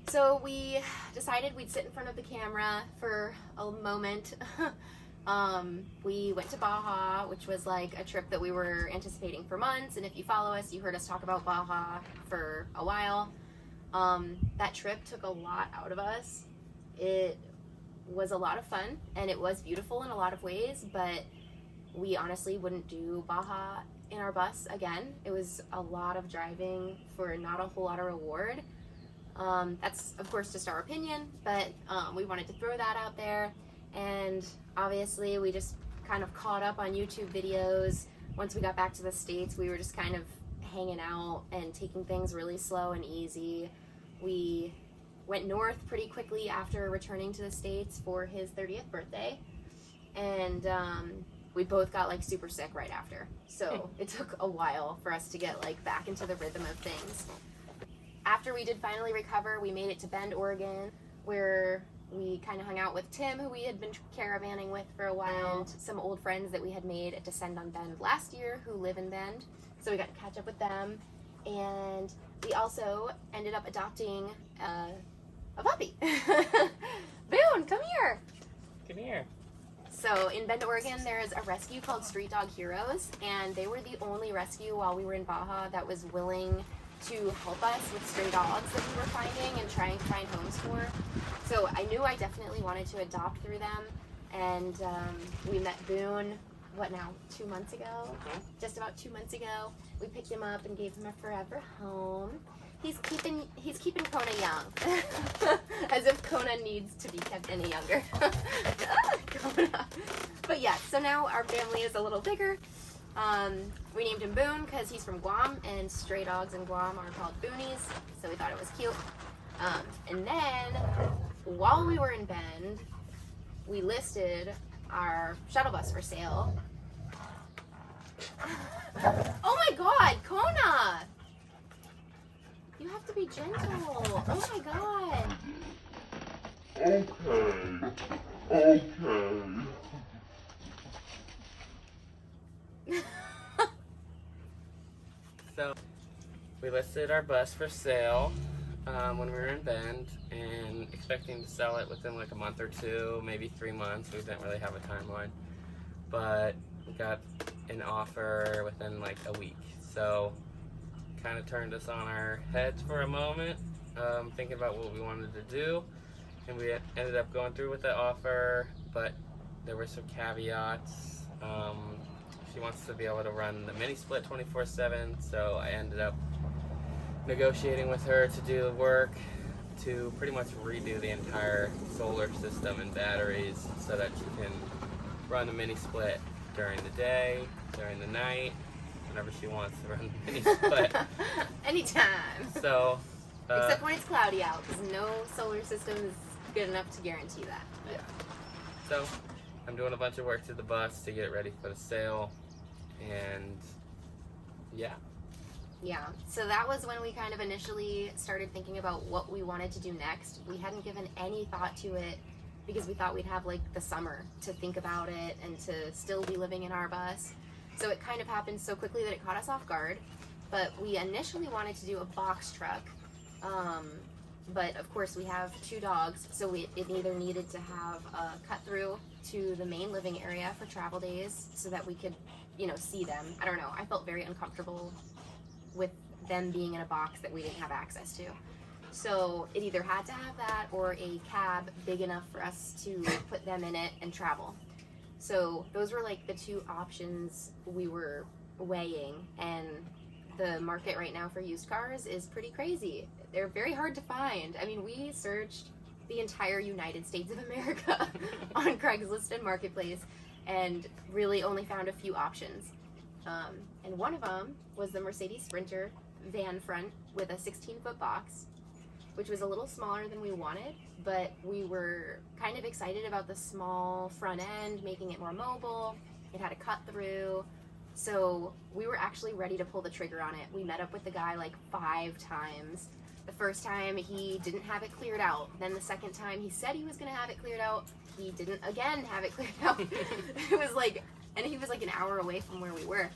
So we decided we'd sit in front of the camera for a moment. We went to Baja, which was like a trip that we were anticipating for months, and if you follow us, you heard us talk about Baja for a while. That trip took a lot out of us. It was a lot of fun, and it was beautiful in a lot of ways, but we honestly wouldn't do Baja in our bus again. It was a lot of driving for not a whole lot of reward. That's of course just our opinion, but we wanted to throw that out there. And obviously we just kind of caught up on YouTube videos. Once we got back to the States, we were just kind of hanging out and taking things really slow and easy. We went north pretty quickly after returning to the States for his 30th birthday, and we both got like super sick right after. So it took a while for us to get like back into the rhythm of things. After we did finally recover, we made it to Bend, Oregon, where we kind of hung out with Tim, who we had been caravanning with for a while, and some old friends that we had made at Descend on Bend last year who live in Bend. So we got to catch up with them, and we also ended up adopting a puppy. Boone, come here. Come here. So in Bend, Oregon, there's a rescue called Street Dog Heroes, and they were the only rescue while we were in Baja that was willing to help us with stray dogs that we were finding and trying to find homes for. So I knew I definitely wanted to adopt through them, and we met Boone, what now, 2 months ago? Just about 2 months ago. We picked him up and gave him a forever home. He's keeping Kona young, as if Kona needs to be kept any younger. Kona. But yeah, so now our family is a little bigger. We named him Boone because he's from Guam, and stray dogs in Guam are called boonies, so we thought it was cute. And then, while we were in Bend, we listed our shuttle bus for sale. Oh my god, Kona! You have to be gentle. Oh my god. Okay. So, we listed our bus for sale when we were in Bend, and expecting to sell it within like a month or two, maybe 3 months. We didn't really have a timeline, but we got an offer within like a week. So, kind of turned us on our heads for a moment, thinking about what we wanted to do, and we ended up going through with the offer, but there were some caveats. She wants to be able to run the mini split 24/7, so I ended up negotiating with her to do the work to pretty much redo the entire solar system and batteries so that she can run the mini split during the day, during the night, whenever she wants to run the mini split. Anytime. So, except when it's cloudy out, because no solar system is good enough to guarantee that. But. Yeah. So, I'm doing a bunch of work to the bus to get it ready for the sale, and yeah. Yeah, so that was when we kind of initially started thinking about what we wanted to do next. We hadn't given any thought to it because we thought we'd have like the summer to think about it and to still be living in our bus. So it kind of happened so quickly that it caught us off guard. But we initially wanted to do a box truck. But of course we have 2 dogs, so it either needed to have a cut through to the main living area for travel days so that we could, you know, see them. I don't know, I felt very uncomfortable with them being in a box that we didn't have access to. So it either had to have that or a cab big enough for us to put them in it and travel. So those were like the 2 options we were weighing, and the market right now for used cars is pretty crazy. They're very hard to find. I mean, we searched the entire United States of America on Craigslist and Marketplace and really only found a few options. And one of them was the Mercedes Sprinter van front with a 16-foot box, which was a little smaller than we wanted, but we were kind of excited about the small front end, making it more mobile. It had a cut through, so we were actually ready to pull the trigger on it. We met up with the guy like 5 times. The first time he didn't have it cleared out. Then the second time he said he was gonna have it cleared out. He didn't again have it cleared out. It was like, and he was like an hour away from where we were.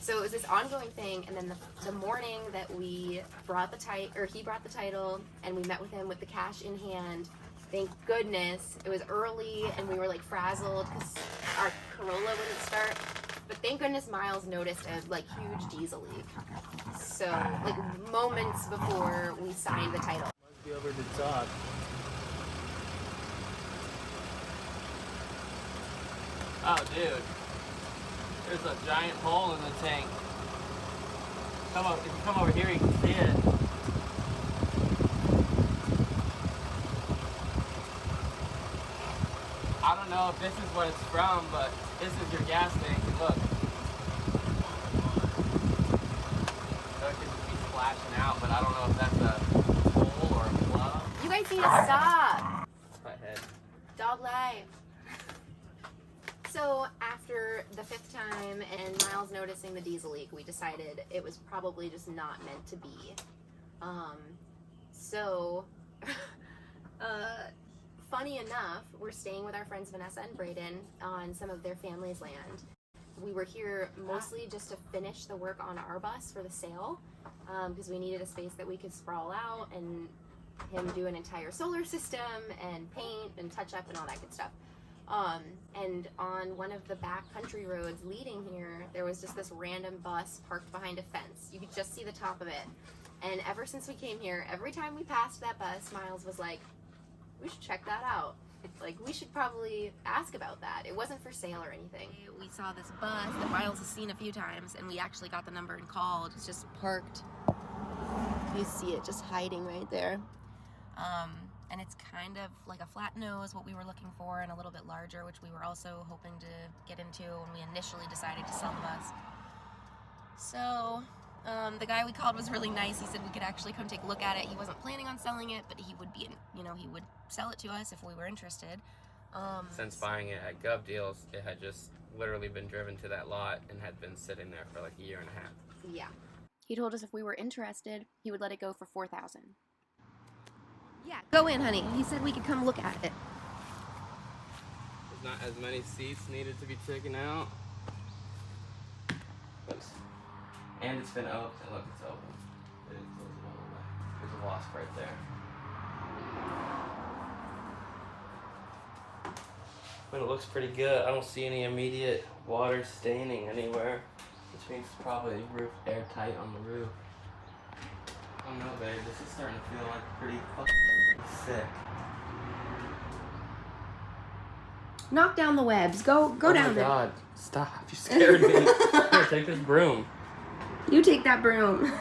So it was this ongoing thing, and then the morning that we brought the he brought the title, and we met with him with the cash in hand. Thank goodness it was early, and we were like frazzled because our Corolla wouldn't start. But thank goodness Miles noticed a like huge diesel leak. So like moments before we signed the title. Must be over the top. Oh, dude. There's a giant hole in the tank. If you come over here, you can see it. I don't know if this is what it's from, but this is your gas tank. And look. Look, it could be splashing out, but I don't know if that's a hole or a plug. You guys need to stop. It's my head. Dog life. So after the 5th time and Miles noticing the diesel leak, we decided it was probably just not meant to be. Funny enough, we're staying with our friends Vanessa and Brayden on some of their family's land. We were here mostly just to finish the work on our bus for the sale, because we needed a space that we could sprawl out and him do an entire solar system and paint and touch up and all that good stuff. And on one of the back country roads leading here, there was just this random bus parked behind a fence. You could just see the top of it. And ever since we came here, every time we passed that bus, Miles was like, we should check that out. Like, we should probably ask about that. It wasn't for sale or anything. We saw this bus that Miles has seen a few times, and we actually got the number and called. It's just parked. You see it just hiding right there. And it's kind of like a flat nose, what we were looking for, and a little bit larger, which we were also hoping to get into when we initially decided to sell the bus. So the guy we called was really nice. He said we could actually come take a look at it. He wasn't planning on selling it, but he would be, he would sell it to us if we were interested. Since buying it at Gov Deals, it had just literally been driven to that lot and had been sitting there for like a year and a half. Yeah. He told us if we were interested, he would let it go for $4,000. Yeah, go in, honey. He said we could come look at it. There's not as many seats needed to be taken out. And it's been opened. And look, it's open. It didn't close it all the way. There's a wasp right there. But it looks pretty good. I don't see any immediate water staining anywhere, which means it's probably roof airtight on the roof. I don't know, babe. This is starting to feel like pretty fucking sick. Knock down the webs. Go down there. Oh my God. Stop. You scared me. Here, take this broom. You take that broom.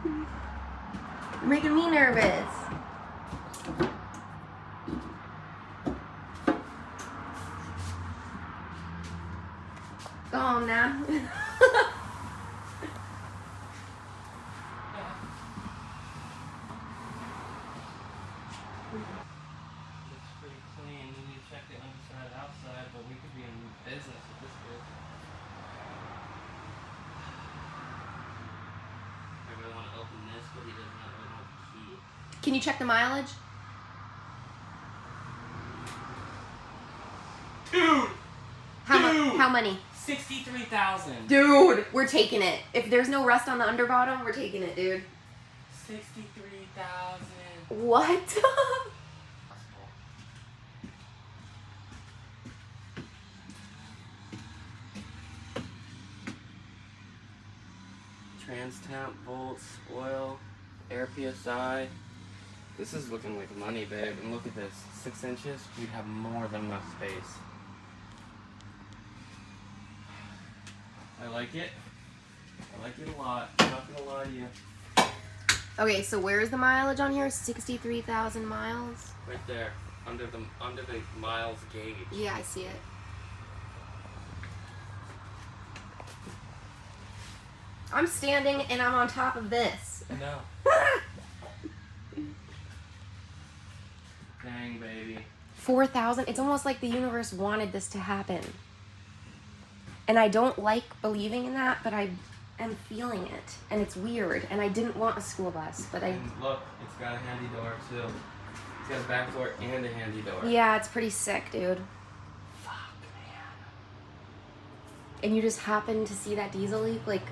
You're making me nervous. Go on now. Looks pretty clean. We need to check the underside outside, but we could be in business with this kid. I really want to open this, but he doesn't have a key. Can you check the mileage? Dude! How many? 63,000. Dude, we're taking it. If there's no rust on the underbottom, we're taking it, dude. 63,000. What? Trans temp, volts, oil, air PSI. This is looking like money, babe. And look at this. 6 inches, we'd have more than enough space. I like it. I like it a lot. I'm not gonna lie to you. Okay, so where's the mileage on here? 63,000 miles? Right there, under the miles gauge. Yeah, I see it. I'm standing and I'm on top of this. No. Dang, baby. 4,000? It's almost like the universe wanted this to happen. And I don't like believing in that, but I am feeling it. And it's weird. And I didn't want a school bus, but And look, it's got a handy door too. It's got a back door and a handy door. Yeah, it's pretty sick, dude. Fuck, man. and you just happened to see that diesel leak, like,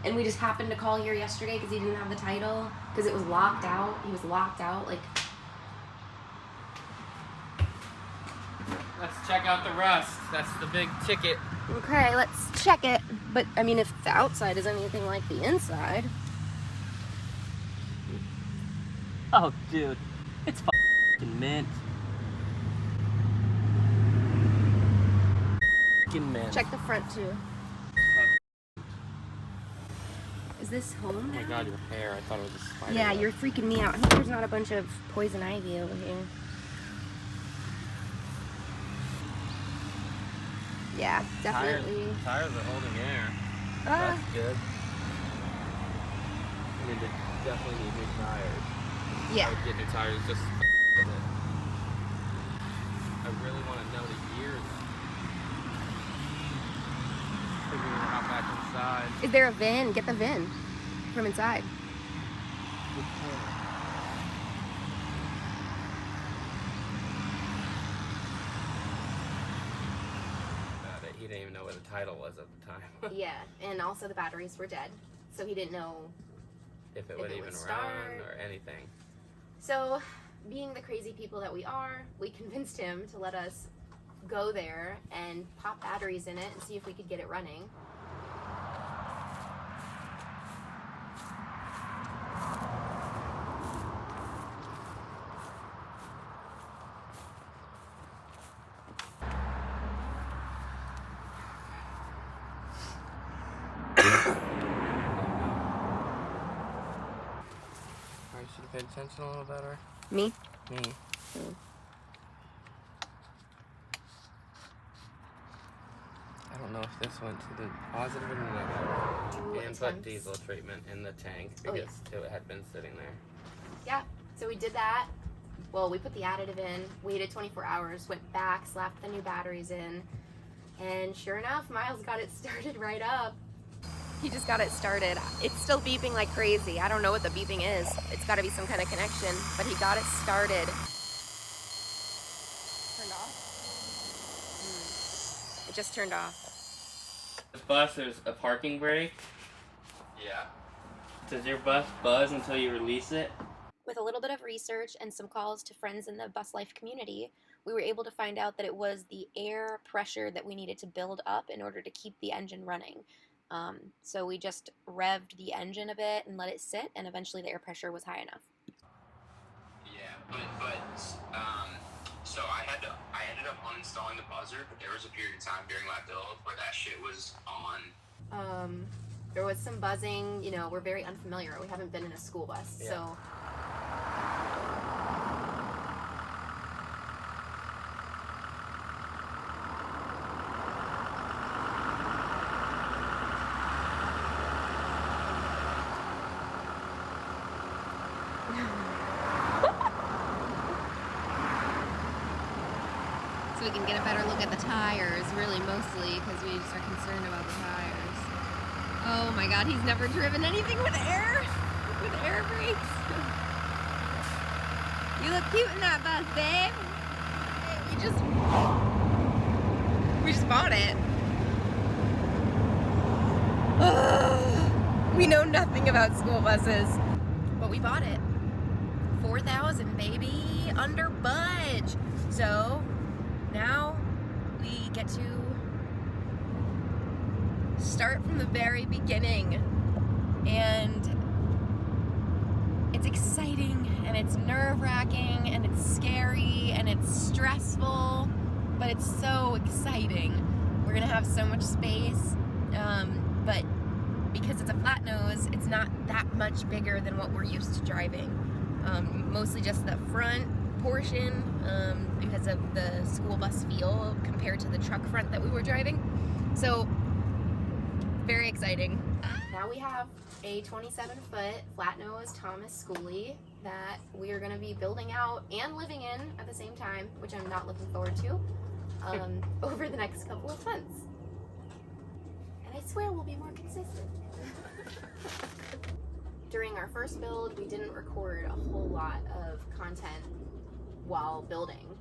and we just happened to call here yesterday because he didn't have the title, because it was locked out. He was locked out, like. Let's check out the rust. That's the big ticket. Okay, let's check it. But, I mean, if the outside is anything like the inside. Oh, dude. It's fucking mint. Fucking mint. Check the front, too. Is this home now? Oh my god, your hair. I thought it was a spider. Yeah, you're freaking me out. I hope there's not a bunch of poison ivy over here. Yeah, definitely. Tires are holding air. That's good. I mean, they definitely need new tires. Yeah. I would get new tires just with it. I really want to know the years. Figuring it out back inside. Is there a VIN? Get the VIN from inside. He didn't even know what the title was at the time. Yeah, and also the batteries were dead, so he didn't know if it would even run or anything. So, being the crazy people that we are, we convinced him to let us go there and pop batteries in it and see if we could get it running. I should have paid attention a little better. Me? Me. I don't know if this went to the positive or the negative. And put diesel treatment in the tank because it had been sitting there. Yeah, so we did that. Well, we put the additive in, waited 24 hours, went back, slapped the new batteries in, and sure enough, Miles got it started right up. He just got it started. It's still beeping like crazy. I don't know what the beeping is. It's got to be some kind of connection, but he got it started. Turned off? It just turned off. The bus, there's a parking brake. Yeah. Does your bus buzz until you release it? With a little bit of research and some calls to friends in the Buslife community, we were able to find out that it was the air pressure that we needed to build up in order to keep the engine running. So we just revved the engine a bit and let it sit, and eventually the air pressure was high enough. Yeah, so I ended up uninstalling the buzzer, but there was a period of time during my build where that shit was on. There was some buzzing, you know, we're very unfamiliar. We haven't been in a school bus, Yeah. so. So we can get a better look at the tires, really, mostly, because we just are concerned about the tires. Oh my god, he's never driven anything with air brakes. You look cute in that bus, babe. We just bought it. We know nothing about school buses, but we bought it. 4,000, baby, under budge. So now we get to start from the very beginning, and it's exciting and it's nerve-wracking and it's scary and it's stressful, but it's so exciting. We're gonna have so much space, but because it's a flat nose, it's not that much bigger than what we're used to driving. Mostly just the front portion, because of the school bus feel compared to the truck front that we were driving. So, very exciting. Now we have a 27-foot flat-nose Thomas Skoolie that we are going to be building out and living in at the same time, which I'm not looking forward to, over the next couple of months. And I swear we'll be more consistent. During our first build, we didn't record a whole lot of content while building,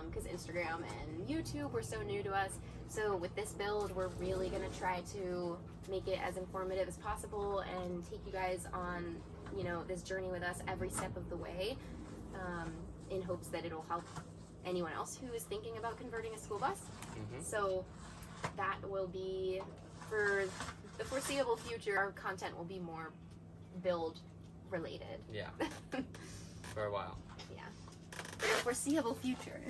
because Instagram and YouTube were so new to us. So with this build, we're really gonna try to make it as informative as possible and take you guys on, you know, this journey with us every step of the way, in hopes that it'll help anyone else who is thinking about converting a school bus. So that will be, for the foreseeable future, our content will be more build related. Yeah. For a while. Yeah. For the foreseeable future.